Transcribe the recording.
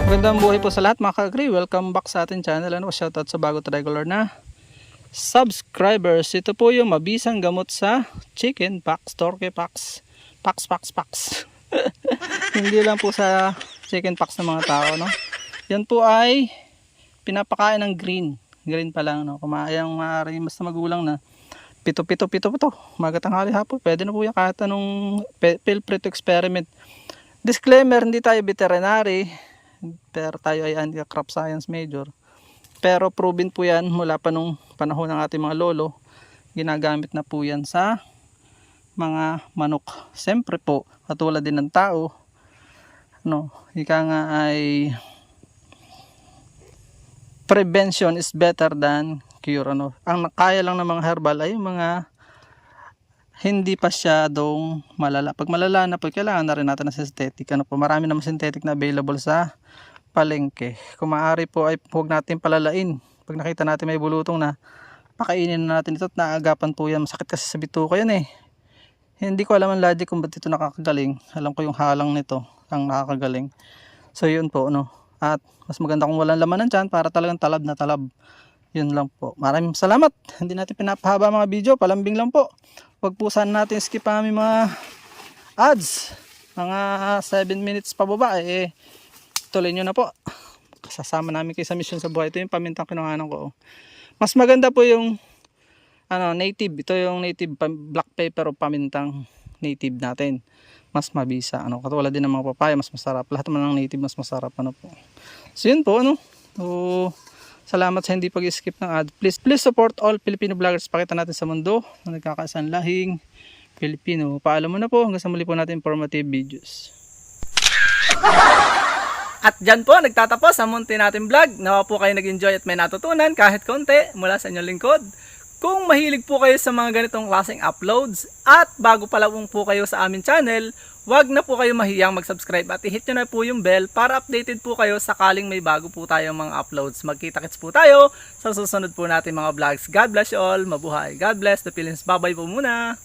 Magandang buhay po sa lahat mga ka-agree. Welcome back sa ating channel. Shoutout sa bago at regular na subscribers. Ito po yung mabisang gamot sa chicken pox, turkey pox, pox. Hindi lang po sa chicken pox ng mga tao, no? Yan po ay pinapakain ng green. Green pa lang, no? Kumayang maaari mas magulang na pito. Magatanghali hapon. Pwede na po yan kahit anong feel free to experiment. Disclaimer, hindi tayo veterinary. Pero tayo ay crop science major. Pero proven po yan mula pa nung panahon ng ating mga lolo. Ginagamit na po yan sa mga manok. Siyempre po, katulad din ng tao, no, ika nga ay prevention is better than cure. Ano. Ang kaya lang ng mga herbal ay mga hindi pa syadong malala. Pag malala na po, kailangan na rin natin ng synthetic. Ano po, marami naman synthetic na available sa palengke. Kung maaari po ay huwag natin palalain. Pag nakita natin may bulutong na, pakainin na natin ito at naagapan po yan. Masakit kasi sa bituka yan eh. Hindi ko alam ang logic kung ba't ito nakakagaling. Alam ko yung halang nito ang nakakagaling. So yun po, no. At mas maganda kung walang laman ng tiyan para talagang talab na talab. Yun lang po. Maraming salamat. Hindi natin pinapahaba mga video. Palambing lang po. Huwag po sana natin skip ang aming mga ads. Mga 7 minutes pababa. Tuloy nyo na po. Kasama namin kayo sa mission sa buhay. Ito yung pamintang kinuhanan ko. Mas maganda po yung native. Ito yung native black pepper o pamintang native natin. Mas mabisa. Katulad din ng mga papaya. Mas masarap. Lahat naman ng native mas masarap. Po. So yun po. So, salamat sa hindi pag-skip ng ad. Please support all Filipino vloggers. Pakita natin sa mundo na nagkakaisang lahing Filipino. Paalam mo na po. Hanggang sa muli po natin informative videos. At dyan po, nagtatapos ang munti natin vlog. Nawa po kayo nag-enjoy at may natutunan kahit konti mula sa inyong lingkod. Kung mahilig po kayo sa mga ganitong klaseng uploads at bago pa lang po kayo sa aming channel, wag na po kayo mahiyang mag-subscribe at i-hit nyo na po yung bell para updated po kayo sakaling may bago po tayong mga uploads. Magkita-kits po tayo sa susunod po natin mga vlogs. God bless you all. Mabuhay. God bless the Philippines. Bye-bye po muna.